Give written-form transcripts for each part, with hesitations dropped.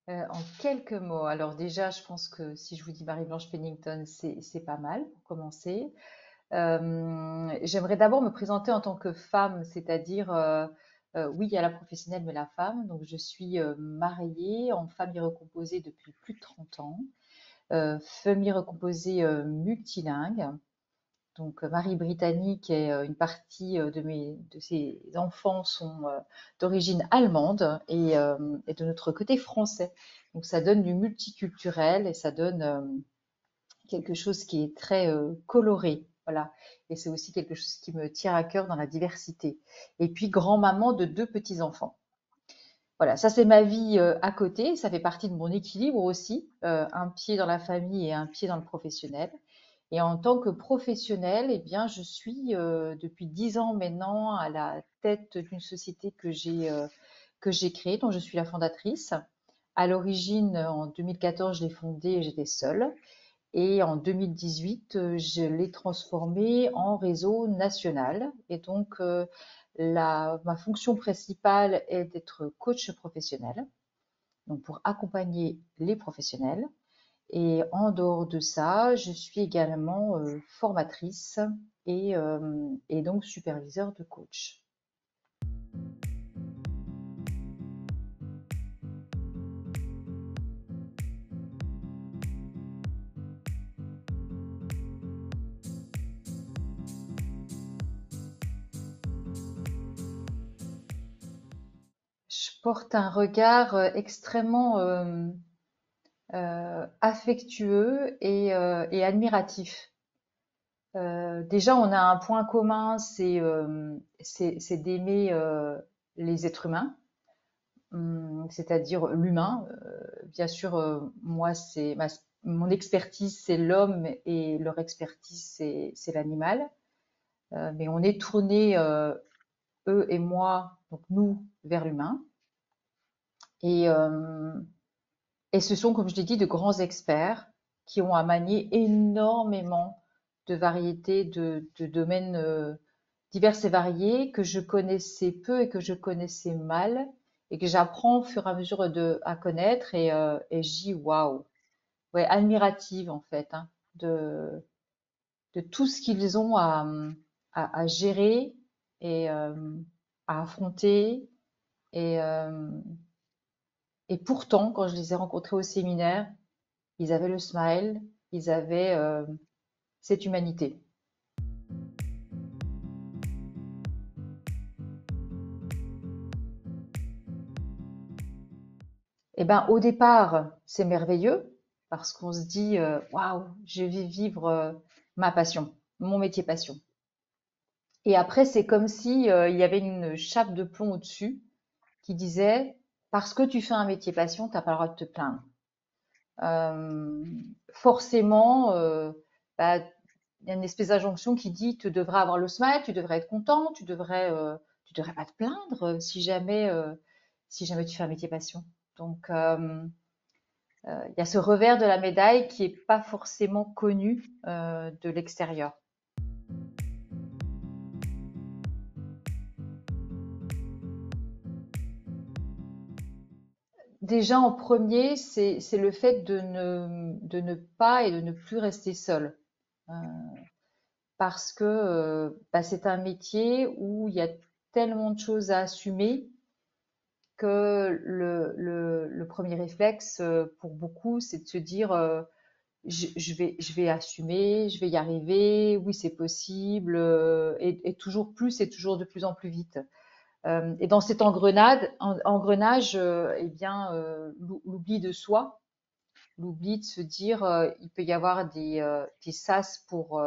En quelques mots, alors déjà, je pense que si je vous dis Marie-Blanche Pennington, c'est pas mal pour commencer. J'aimerais d'abord me présenter en tant que femme, c'est-à-dire, oui, il y a la professionnelle, mais la femme. Donc, je suis mariée en famille recomposée depuis plus de 30 ans, famille recomposée multilingue. Donc, Marie britannique et une partie de ses enfants sont d'origine allemande et de notre côté français. Donc, ça donne du multiculturel et ça donne quelque chose qui est très coloré. Voilà. Et c'est aussi quelque chose qui me tient à cœur dans la diversité. Et puis, grand-maman de deux petits-enfants. Voilà, ça c'est ma vie à côté. Ça fait partie de mon équilibre aussi. Un pied dans la famille et un pied dans le professionnel. Et en tant que professionnelle, eh bien, je suis depuis 10 ans maintenant à la tête d'une société que j'ai créée, dont je suis la fondatrice. À l'origine, en 2014, je l'ai fondée et j'étais seule. Et en 2018, je l'ai transformée en réseau national. Et donc, ma fonction principale est d'être coach professionnel, donc pour accompagner les professionnels. Et en dehors de ça, je suis également formatrice et donc superviseur de coach. Je porte un regard extrêmement affectueux et admiratif. Déjà, on a un point commun, c'est d'aimer les êtres humains, c'est-à-dire l'humain. Bien sûr, moi, mon expertise, c'est l'homme et leur expertise, c'est l'animal. Mais on est tourné, eux et moi, donc nous, vers l'humain. Et, euh, et ce sont, comme je l'ai dit, de grands experts qui ont à manier énormément de variétés, de domaines divers et variés que je connaissais peu et que je connaissais mal et que j'apprends au fur et à mesure à connaître et je dis waouh, ouais, admirative en fait, hein, de tout ce qu'ils ont à gérer et à affronter et, euh, et pourtant, quand je les ai rencontrés au séminaire, ils avaient le smile, ils avaient cette humanité. Eh ben, au départ, c'est merveilleux parce qu'on se dit waouh, je vais vivre ma passion, mon métier passion. Et après, c'est comme si il y avait une chape de plomb au-dessus qui disait parce que tu fais un métier passion, t'as pas le droit de te plaindre. Euh, Forcément, bah, il y a une espèce d'injonction qui dit tu devrais avoir le smile, tu devrais être content, tu devrais pas te plaindre si jamais tu fais un métier passion. Donc il y a ce revers de la médaille qui est pas forcément connu de l'extérieur. Déjà en premier, c'est le fait de ne pas et de ne plus rester seul. Euh, Parce que bah, c'est un métier où il y a tellement de choses à assumer que le premier réflexe pour beaucoup, c'est de se dire je vais assumer, je vais y arriver, oui c'est possible, et toujours plus et toujours de plus en plus vite. Et dans cet engrenage, eh bien, l'oubli de soi, l'oubli de se dire il peut y avoir des sas pour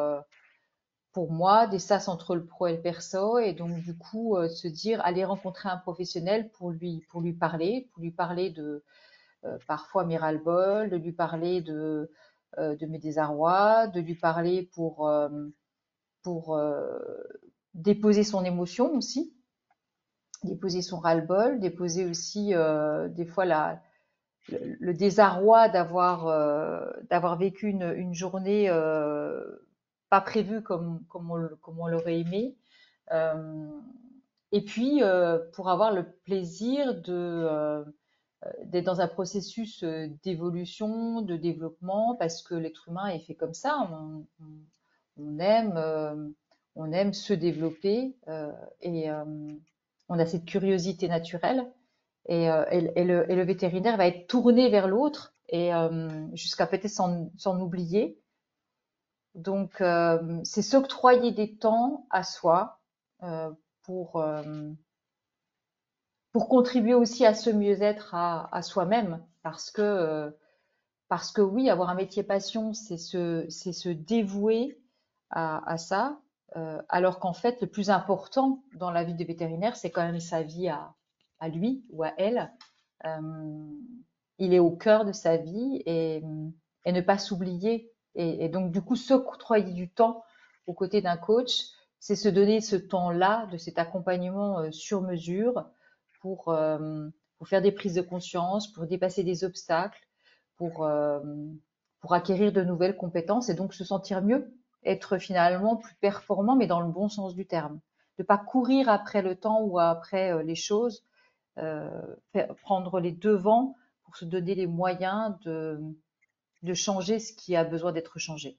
moi, des sas entre le pro et le perso, et donc du coup se dire aller rencontrer un professionnel pour lui parler de parfois mes ras-le-bol, de lui parler de mes désarrois, de lui parler pour déposer son émotion aussi, déposer son ras-le-bol, déposer aussi des fois le désarroi d'avoir vécu une journée pas prévue comme on l'aurait aimé. Euh, et puis pour avoir le plaisir d'être dans un processus d'évolution, de développement, parce que l'être humain est fait comme ça. On aime, on aime se développer et on a cette curiosité naturelle. Et le vétérinaire va être tourné vers l'autre et jusqu'à peut-être s'en oublier. Donc, c'est s'octroyer des temps à soi euh, pour, euh, pour contribuer aussi à ce mieux-être à soi-même. Parce que oui, avoir un métier passion, c'est se dévouer à ça, alors qu'en fait, le plus important dans la vie des vétérinaires, c'est quand même sa vie à lui ou à elle. Euh, il est au cœur de sa vie et ne pas s'oublier. Et donc, du coup, s'octroyer du temps aux côtés d'un coach, c'est se donner ce temps-là, de cet accompagnement sur mesure pour, euh, pour faire des prises de conscience, pour dépasser des obstacles, pour, euh, pour acquérir de nouvelles compétences et donc se sentir mieux, être finalement plus performant, mais dans le bon sens du terme. De pas courir après le temps ou après les choses, prendre les devants pour se donner les moyens de changer ce qui a besoin d'être changé.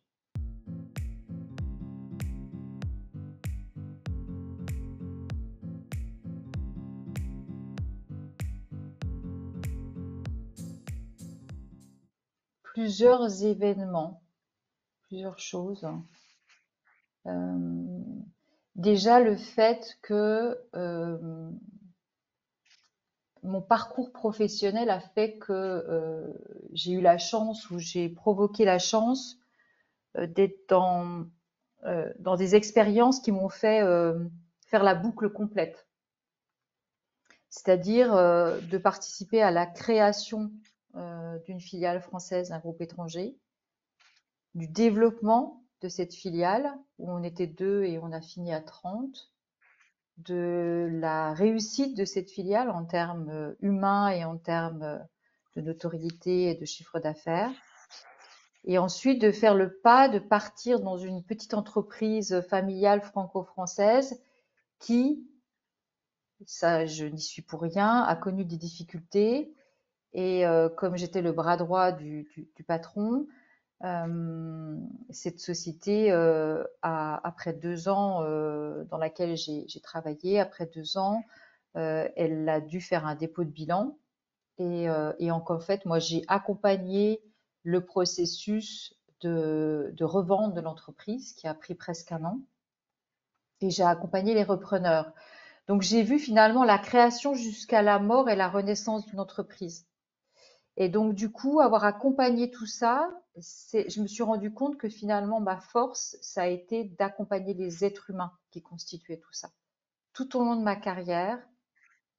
Plusieurs événements, plusieurs choses. Euh, Déjà le fait que mon parcours professionnel a fait que j'ai eu la chance ou j'ai provoqué la chance d'être dans des expériences qui m'ont fait faire la boucle complète. C'est-à-dire de participer à la création d'une filiale française d'un groupe étranger, du développement de cette filiale, où on était 2 et on a fini à 30, de la réussite de cette filiale en termes humains et en termes de notoriété et de chiffre d'affaires. Et ensuite de faire le pas de partir dans une petite entreprise familiale franco-française qui, ça je n'y suis pour rien, a connu des difficultés. Et comme j'étais le bras droit du patron, cette société, après 2 ans dans laquelle j'ai travaillé, après 2 ans, elle a dû faire un dépôt de bilan. Et en fait, moi, j'ai accompagné le processus de revente de l'entreprise qui a pris presque un an. Et j'ai accompagné les repreneurs. Donc, j'ai vu finalement la création jusqu'à la mort et la renaissance d'une entreprise. Et donc, du coup, avoir accompagné tout ça, je me suis rendu compte que finalement, ma force, ça a été d'accompagner les êtres humains qui constituaient tout ça. Tout au long de ma carrière,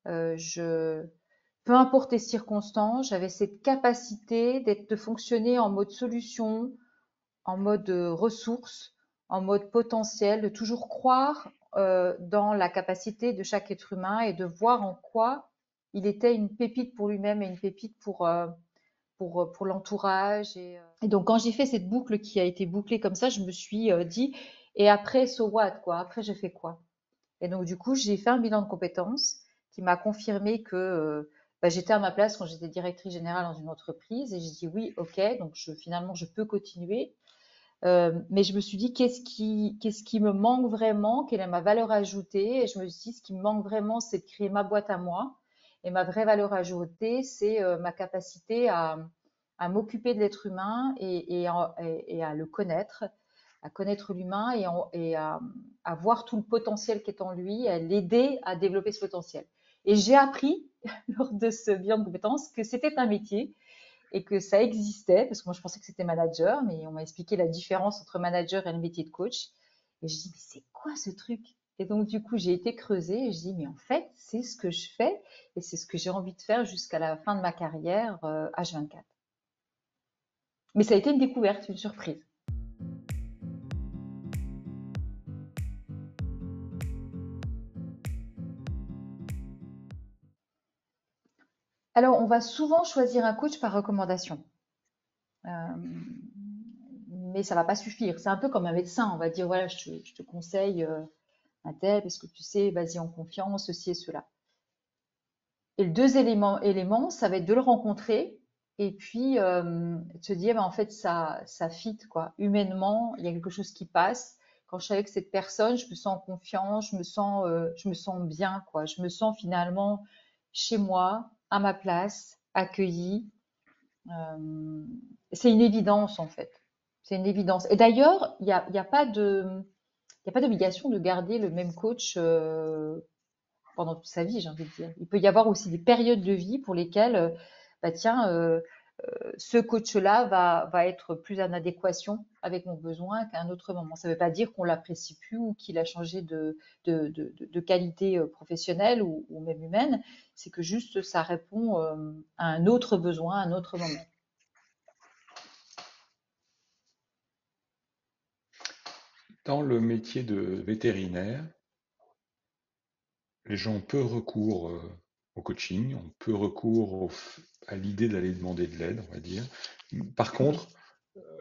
je, peu importe les circonstances, j'avais cette capacité de fonctionner en mode solution, en mode ressource, en mode potentiel, de toujours croire dans la capacité de chaque être humain et de voir en quoi il était une pépite pour lui-même et une pépite pour l'entourage. Et donc, quand j'ai fait cette boucle qui a été bouclée comme ça, je me suis dit, et après, so what, quoi? Après, j'ai fait quoi? Et donc, du coup, j'ai fait un bilan de compétences qui m'a confirmé que bah, j'étais à ma place quand j'étais directrice générale dans une entreprise. Et j'ai dit oui, ok, donc finalement, je peux continuer. Mais je me suis dit, qu'est-ce qui me manque vraiment? Quelle est ma valeur ajoutée? Et je me suis dit, ce qui me manque vraiment, c'est de créer ma boîte à moi. Et ma vraie valeur ajoutée, c'est ma capacité à m'occuper de l'être humain et à le connaître, à connaître l'humain à voir tout le potentiel qui est en lui, à l'aider à développer ce potentiel. Et j'ai appris lors de ce bilan de compétences que c'était un métier et que ça existait, parce que moi je pensais que c'était manager, mais on m'a expliqué la différence entre manager et le métier de coach. Et je dis, mais c'est quoi ce truc? Et donc du coup j'ai été creusée et je dis, mais en fait c'est ce que je fais et c'est ce que j'ai envie de faire jusqu'à la fin de ma carrière H24. Mais ça a été une découverte, une surprise. Alors on va souvent choisir un coach par recommandation. Mais ça va pas suffire. C'est un peu comme un médecin, on va dire voilà, je te conseille un tel parce que tu sais, vas-y en confiance, ceci et cela. Et le élément, ça va être de le rencontrer et puis de se dire, ben, en fait, ça fit, quoi. Humainement, il y a quelque chose qui passe. Quand je suis avec cette personne, je me sens en confiance, je me sens bien, quoi. Je me sens finalement chez moi, à ma place, accueillie. Euh, c'est une évidence, en fait. C'est une évidence. Et d'ailleurs, il y a pas il y a pas d'obligation de garder le même coach pendant toute sa vie, j'ai envie de dire. Il peut y avoir aussi des périodes de vie pour lesquelles, bah tiens, ce coach-là va être plus en adéquation avec mon besoin qu'à un autre moment. Ça ne veut pas dire qu'on l'apprécie plus ou qu'il a changé de qualité professionnelle ou même humaine. C'est que juste ça répond à un autre besoin, à un autre moment. Dans le métier de vétérinaire, les gens ont peu recours au coaching, ont peu recours à l'idée d'aller demander de l'aide, on va dire. Par Mhm. contre,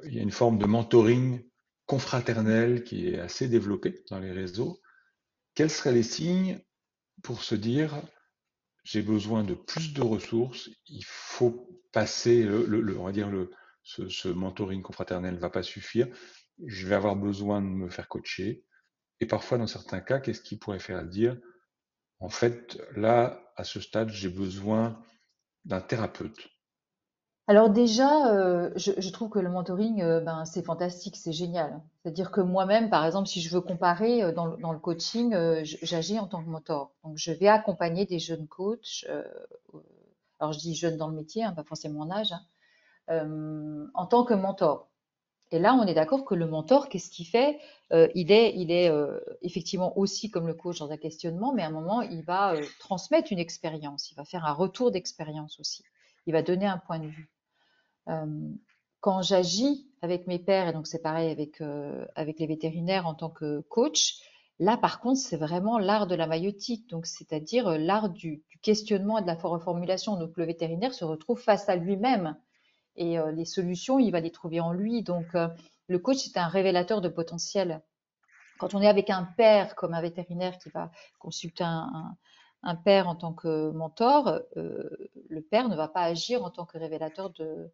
il y a une forme de mentoring confraternel qui est assez développée dans les réseaux. Quels seraient les signes pour se dire j'ai besoin de plus de ressources, il faut passer on va dire ce mentoring confraternel ne va pas suffire, je vais avoir besoin de me faire coacher. Et parfois, dans certains cas, qu'est-ce qui pourrait faire dire en fait, là, à ce stade, j'ai besoin d'un thérapeute. Alors déjà, je trouve que le mentoring, ben, c'est fantastique, c'est génial. C'est-à-dire que moi-même, par exemple, si je veux comparer dans le coaching, j'agis en tant que mentor. Donc, je vais accompagner des jeunes coachs. Alors, je dis jeunes dans le métier, hein, pas forcément en âge, hein, en tant que mentor. Et là, on est d'accord que le mentor, qu'est-ce qu'il fait? Il est effectivement aussi comme le coach dans un questionnement, mais à un moment, il va transmettre une expérience. Il va faire un retour d'expérience aussi. Il va donner un point de vue. Euh, Quand j'agis avec mes pairs, et donc c'est pareil avec les vétérinaires en tant que coach, là par contre c'est vraiment l'art de la maïeutique, donc c'est-à-dire l'art du questionnement et de la reformulation. Donc le vétérinaire se retrouve face à lui-même et les solutions, il va les trouver en lui. Donc le coach est un révélateur de potentiel. Quand on est avec un père comme un vétérinaire qui va consulter un père en tant que mentor, le père ne va pas agir en tant que révélateur de,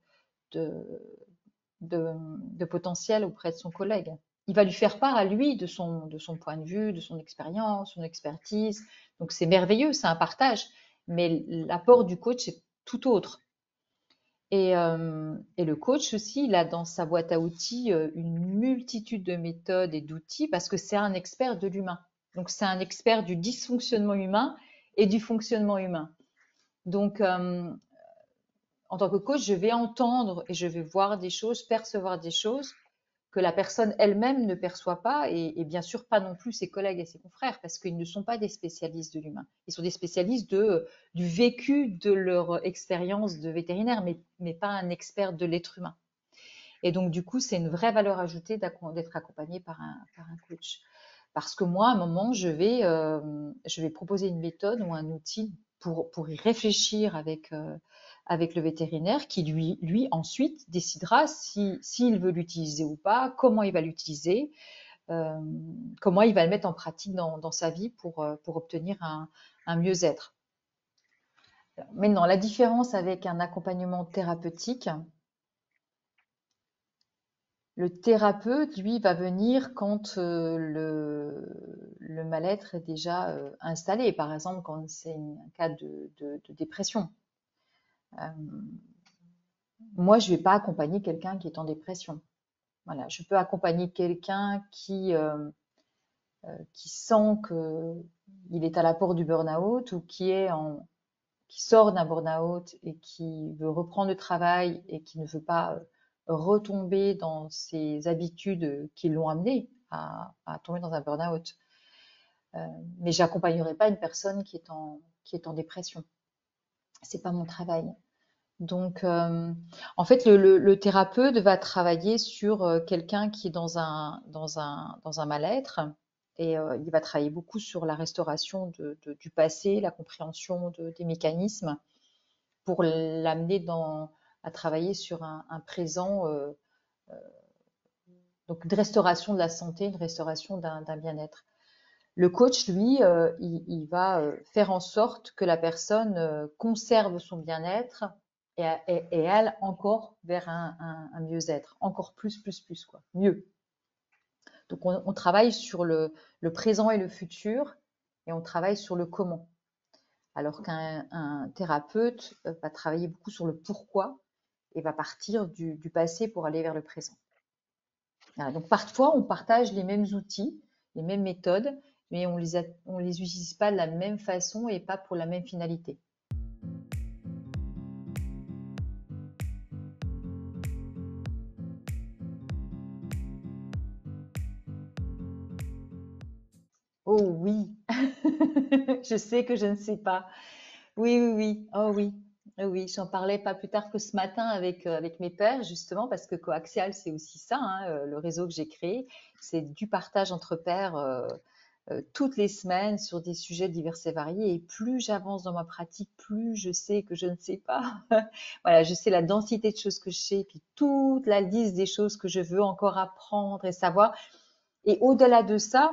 de potentiel auprès de son collègue. Il va lui faire part à lui de son point de vue, de son expérience, son expertise. Donc c'est merveilleux, c'est un partage. Mais l'apport du coach est tout autre. Et le coach aussi, il a dans sa boîte à outils une multitude de méthodes et d'outils parce que c'est un expert de l'humain. Donc c'est un expert du dysfonctionnement humain et du fonctionnement humain. Donc en tant que coach, je vais entendre et je vais voir des choses, percevoir des choses que la personne elle-même ne perçoit pas et bien sûr pas non plus ses collègues et ses confrères parce qu'ils ne sont pas des spécialistes de l'humain. Ils sont des spécialistes du vécu de leur expérience de vétérinaire, mais pas un expert de l'être humain. Et donc du coup, c'est une vraie valeur ajoutée d'être accompagné par un coach. Parce que moi, à un moment, je vais proposer une méthode ou un outil pour y réfléchir avec le vétérinaire qui, lui ensuite, décidera s'il veut l'utiliser ou pas, comment il va l'utiliser, euh, comment il va le mettre en pratique dans sa vie pour obtenir un mieux-être. Maintenant, la différence avec un accompagnement thérapeutique, le thérapeute, lui, va venir quand le mal-être est déjà installé. Par exemple, quand c'est un cas de dépression. Euh, Moi, je ne vais pas accompagner quelqu'un qui est en dépression. Voilà, je peux accompagner quelqu'un qui sent qu'il est à la porte du burn-out ou qui sort d'un burn-out et qui veut reprendre le travail et qui ne veut pas retomber dans ses habitudes qui l'ont amené à tomber dans un burn-out. Mais j'accompagnerai pas une personne qui est en dépression. C'est pas mon travail. Donc, en fait, le thérapeute va travailler sur quelqu'un qui est dans un mal-être et il va travailler beaucoup sur la restauration du passé, la compréhension des mécanismes pour l'amener à travailler sur un présent, donc une restauration de la santé, une restauration d'un bien-être. Le coach, lui, il va faire en sorte que la personne conserve son bien-être et elle encore vers un mieux-être, encore plus, quoi, mieux. Donc on travaille sur le présent et le futur et on travaille sur le comment. Alors qu'un thérapeute va travailler beaucoup sur le pourquoi et va partir du passé pour aller vers le présent. Voilà, donc parfois, on partage les mêmes outils, les mêmes méthodes, mais on les utilise pas de la même façon et pas pour la même finalité. Oh oui, je sais que je ne sais pas. Oui, oui, oui. Oh oui. Oh oui, j'en parlais pas plus tard que ce matin avec mes pairs, justement, parce que Coaxial, c'est aussi ça, hein, le réseau que j'ai créé. C'est du partage entre pairs toutes les semaines sur des sujets divers et variés. Et plus j'avance dans ma pratique, plus je sais que je ne sais pas. Voilà, je sais la densité de choses que je sais, et puis toute la liste des choses que je veux encore apprendre et savoir. Et au-delà de ça,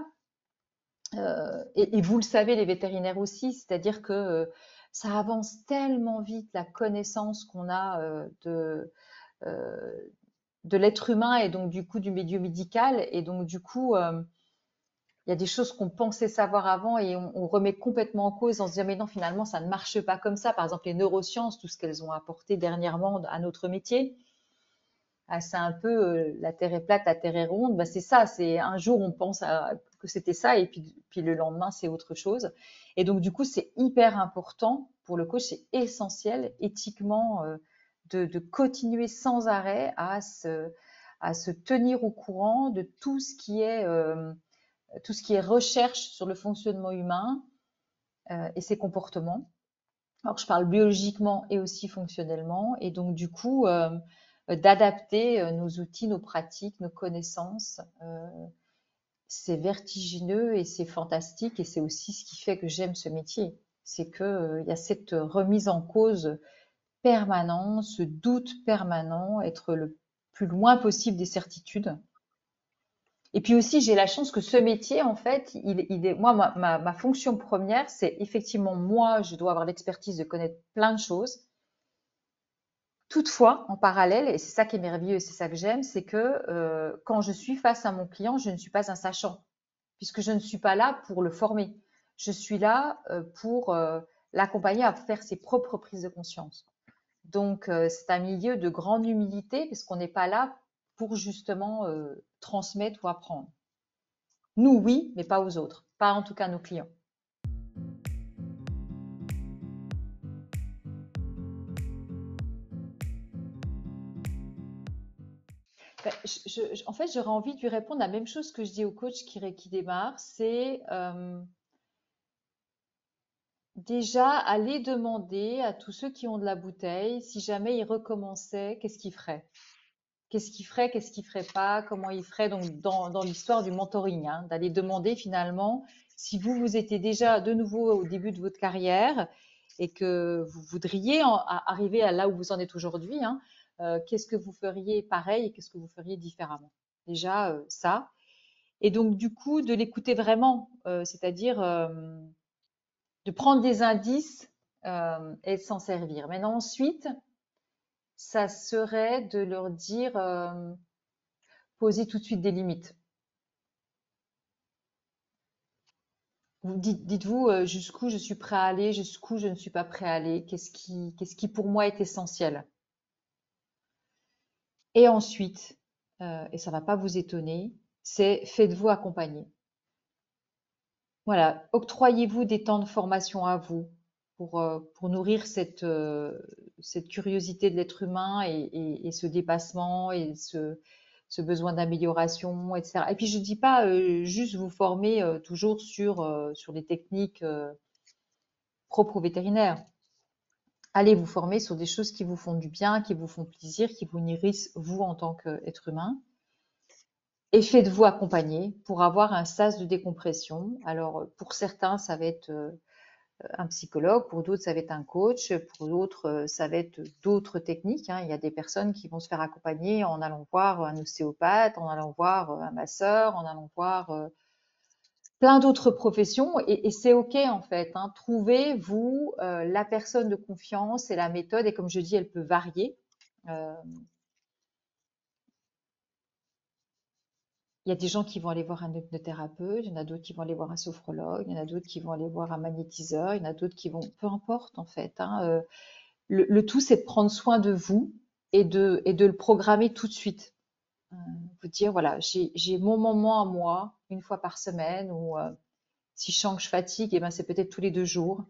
et vous le savez, les vétérinaires aussi, c'est-à-dire que ça avance tellement vite la connaissance qu'on a euh, de l'être humain et donc du coup du milieu médical. Et donc du coup, il y a des choses qu'on pensait savoir avant et on remet complètement en cause en se disant mais non, finalement, ça ne marche pas comme ça. Par exemple, les neurosciences, tout ce qu'elles ont apporté dernièrement à notre métier. Ah, c'est un peu la terre est plate, la terre est ronde. Bah, c'est ça, c'est un jour on pense que c'était ça et puis le lendemain c'est autre chose. Et donc du coup c'est hyper important pour le coach, c'est essentiel éthiquement de continuer sans arrêt à se tenir au courant de tout ce qui est recherche sur le fonctionnement humain et ses comportements. Alors, je parle biologiquement et aussi fonctionnellement, et donc du coup, d'adapter nos outils, nos pratiques, nos connaissances. C'est vertigineux et c'est fantastique, et c'est aussi ce qui fait que j'aime ce métier. C'est que il y a cette remise en cause permanente, ce doute permanent, être le plus loin possible des certitudes. Et puis aussi, j'ai la chance que ce métier, en fait, moi, ma fonction première, c'est effectivement moi, je dois avoir l'expertise de connaître plein de choses. Toutefois, en parallèle, et c'est ça qui est merveilleux et c'est ça que j'aime, c'est que quand je suis face à mon client, je ne suis pas un sachant, puisque je ne suis pas là pour le former. Je suis là pour l'accompagner à faire ses propres prises de conscience. Donc, c'est un milieu de grande humilité, parce qu'on n'est pas là pour justement transmettre ou apprendre. Nous, oui, mais pas aux autres, pas en tout cas à nos clients. Ben, en fait, j'aurais envie de lui répondre la même chose que je dis au coach qui démarre, c'est déjà aller demander à tous ceux qui ont de la bouteille si jamais ils recommençaient, qu'est-ce qu'ils feraient? Qu'est-ce qu'ils feraient, qu'est-ce qu'ils feraient pas, comment ils feraient donc dans l'histoire du mentoring, hein, d'aller demander finalement si vous étiez déjà de nouveau au début de votre carrière et que vous voudriez arriver à là où vous en êtes aujourd'hui, hein, qu'est-ce que vous feriez pareil et qu'est-ce que vous feriez différemment? Déjà ça. Et donc du coup de l'écouter vraiment, c'est-à-dire de prendre des indices et de s'en servir. Maintenant ensuite, ça serait de leur dire poser tout de suite des limites. Dites-vous jusqu'où je suis prêt à aller, jusqu'où je ne suis pas prêt à aller, qu'est-ce qui pour moi est essentiel. Et ensuite, et ça va pas vous étonner, c'est faites-vous accompagner. Voilà, octroyez-vous des temps de formation à vous pour nourrir cette curiosité de l'être humain et ce dépassement et ce besoin d'amélioration, etc. Et puis je dis pas juste vous former toujours sur les techniques propres aux vétérinaires. Allez vous former sur des choses qui vous font du bien, qui vous font plaisir, qui vous nourrissent vous en tant qu'être humain. Et faites-vous accompagner pour avoir un sas de décompression. Alors pour certains, ça va être un psychologue, pour d'autres, ça va être un coach, pour d'autres, ça va être d'autres techniques, hein. Il y a des personnes qui vont se faire accompagner en allant voir un ostéopathe, en allant voir un masseur, en allant voir plein d'autres professions et c'est OK en fait, hein. Trouvez, vous, la personne de confiance et la méthode et comme je dis, elle peut varier. Euh, Il y a des gens qui vont aller voir un hypnothérapeute, il y en a d'autres qui vont aller voir un sophrologue, il y en a d'autres qui vont aller voir un magnétiseur, il y en a d'autres qui vont, peu importe en fait, hein, le tout, c'est de prendre soin de vous et de le programmer tout de suite. Vous dire, voilà, j'ai mon moment à moi, une fois par semaine, ou si je sens que je fatigue, eh ben, c'est peut-être tous les 2 jours.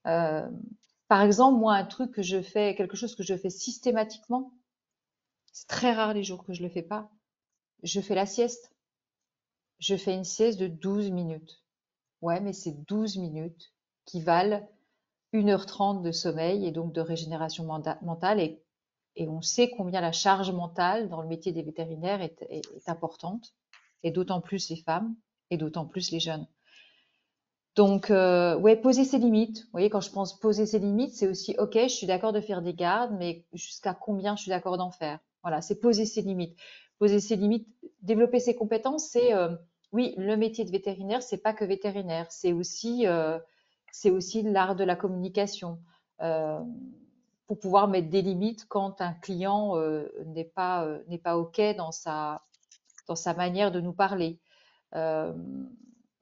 Euh, Par exemple, moi, un truc que je fais, quelque chose que je fais systématiquement, c'est très rare les jours que je le fais pas, je fais la sieste. Je fais une sieste de 12 minutes. Ouais, mais c'est 12 minutes qui valent 1h30 de sommeil et donc de régénération mentale. Et on sait combien la charge mentale dans le métier des vétérinaires est importante, et d'autant plus les femmes, et d'autant plus les jeunes. Donc, ouais, poser ses limites. Vous voyez, quand je pense poser ses limites, c'est aussi, ok, je suis d'accord de faire des gardes, mais jusqu'à combien je suis d'accord d'en faire? Voilà, c'est poser ses limites. Poser ses limites, développer ses compétences, c'est, oui, le métier de vétérinaire, c'est pas que vétérinaire, c'est aussi l'art de la communication. Euh, pour pouvoir mettre des limites quand un client n'est pas ok dans sa manière de nous parler. Euh,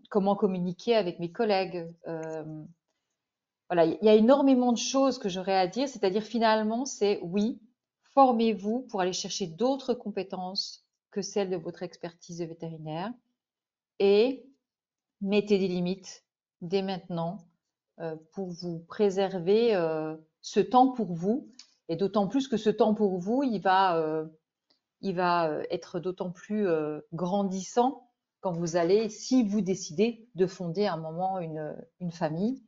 Comment communiquer avec mes collègues. Voilà, il y a énormément de choses que j'aurais à dire, c'est-à-dire finalement, c'est oui, formez-vous pour aller chercher d'autres compétences que celles de votre expertise de vétérinaire et mettez des limites dès maintenant pour vous préserver ce temps pour vous et d'autant plus que ce temps pour vous, il va être d'autant plus grandissant quand vous allez, si vous décidez de fonder à un moment une famille,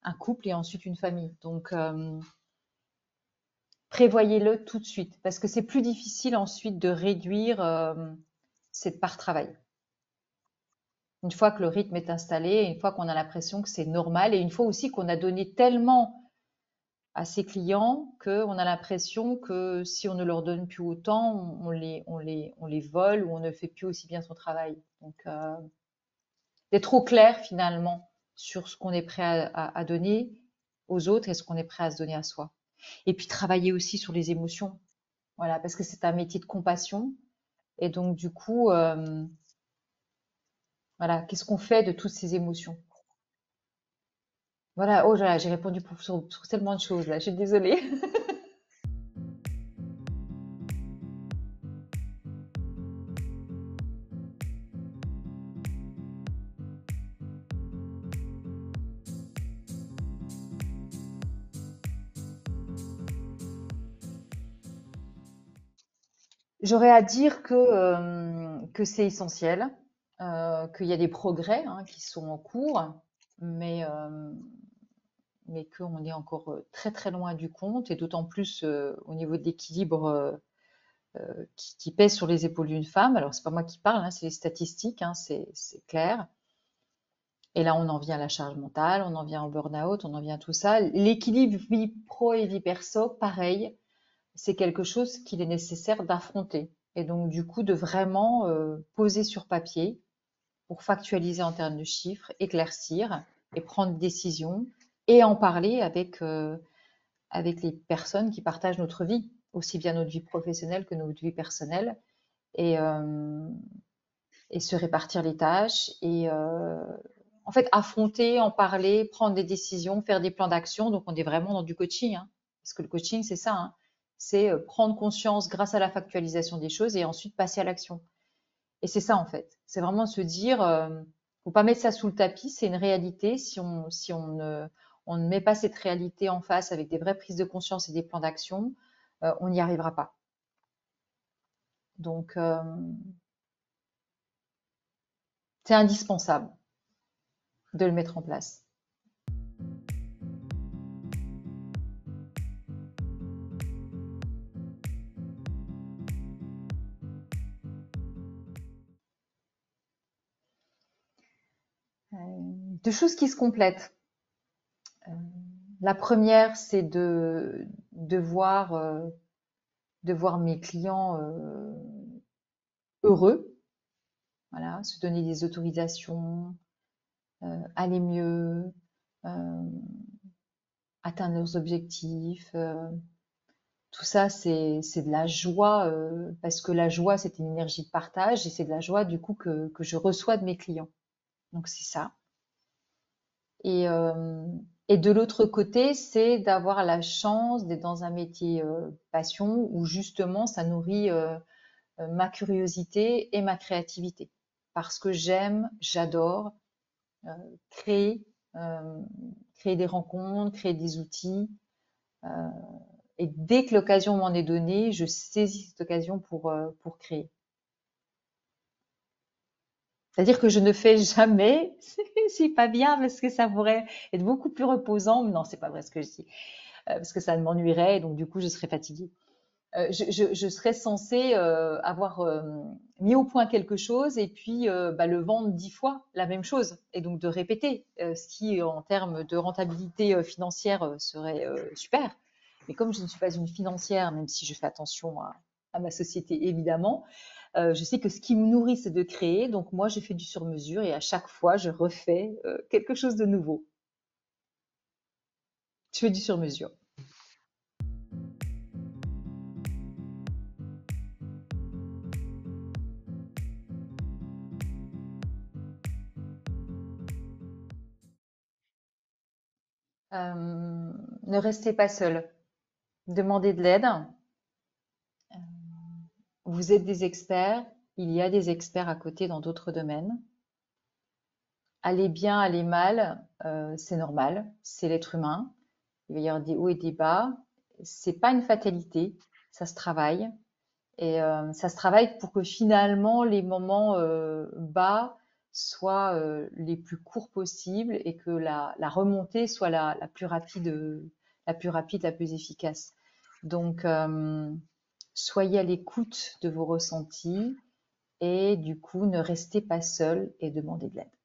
un couple et ensuite une famille. Donc, prévoyez-le tout de suite parce que c'est plus difficile ensuite de réduire cette part travail. Une fois que le rythme est installé, une fois qu'on a l'impression que c'est normal et une fois aussi qu'on a donné tellement à ses clients qu'on a l'impression que si on ne leur donne plus autant, on les vole ou on ne fait plus aussi bien son travail. Donc, d'être au clair finalement sur ce qu'on est prêt à donner aux autres et ce qu'on est prêt à se donner à soi. Et puis travailler aussi sur les émotions, voilà, parce que c'est un métier de compassion. Et donc du coup, voilà, qu'est-ce qu'on fait de toutes ces émotions? Voilà, oh là, j'ai répondu sur tellement de choses là, je suis désolée. J'aurais à dire que c'est essentiel, qu'il y a des progrès hein, qui sont en cours, mais, euh, mais qu'on est encore très très loin du compte, et d'autant plus au niveau de l'équilibre qui pèse sur les épaules d'une femme. Alors, c'est pas moi qui parle, hein, c'est les statistiques, hein, c'est clair. Et là, on en vient à la charge mentale, on en vient au burn-out, on en vient à tout ça. L'équilibre vie pro et vie perso, pareil, c'est quelque chose qu'il est nécessaire d'affronter. Et donc, du coup, de vraiment poser sur papier pour factualiser en termes de chiffres, éclaircir et prendre des décisions et en parler avec les personnes qui partagent notre vie, aussi bien notre vie professionnelle que notre vie personnelle, et, euh, et se répartir les tâches et en fait affronter, en parler, prendre des décisions, faire des plans d'action. Donc on est vraiment dans du coaching, hein, parce que le coaching c'est ça, hein, c'est prendre conscience grâce à la factualisation des choses et ensuite passer à l'action. Et c'est ça en fait, c'est vraiment se dire, faut pas mettre ça sous le tapis, c'est une réalité. On ne met pas cette réalité en face avec des vraies prises de conscience et des plans d'action, on n'y arrivera pas. Donc c'est indispensable de le mettre en place. Deux choses qui se complètent. Euh, la première, c'est de voir mes clients heureux, voilà, se donner des autorisations, aller mieux, euh, atteindre leurs objectifs. Tout ça, c'est de la joie, parce que la joie, c'est une énergie de partage et c'est de la joie du coup que je reçois de mes clients. Donc c'est ça. Et, euh, et de l'autre côté, c'est d'avoir la chance d'être dans un métier passion où justement ça nourrit ma curiosité et ma créativité. Parce que j'adore euh, créer, euh, créer des rencontres, créer des outils. euh, et dès que l'occasion m'en est donnée, je saisis cette occasion pour créer. C'est-à-dire que je ne fais jamais, c'est pas bien parce que ça pourrait être beaucoup plus reposant, mais non, c'est pas vrai ce que je dis, parce que ça m'ennuierait et donc du coup je serais fatiguée. Je serais censée avoir mis au point quelque chose et puis bah, le vendre 10 fois la même chose et donc de répéter, ce qui en termes de rentabilité financière serait super. Mais comme je ne suis pas une financière, même si je fais attention à ma société évidemment, je sais que ce qui me nourrit c'est de créer, donc moi je fais du sur-mesure et à chaque fois je refais quelque chose de nouveau. Je fais du sur-mesure. Ne restez pas seul, demandez de l'aide. Vous êtes des experts, il y a des experts à côté dans d'autres domaines. Aller bien, aller mal, c'est normal, c'est l'être humain. Il va y avoir des hauts et des bas. C'est pas une fatalité, ça se travaille. Et ça se travaille pour que finalement les moments bas soient les plus courts possibles et que la remontée soit la plus rapide, la plus efficace. Donc, soyez à l'écoute de vos ressentis et du coup, ne restez pas seul et demandez de l'aide.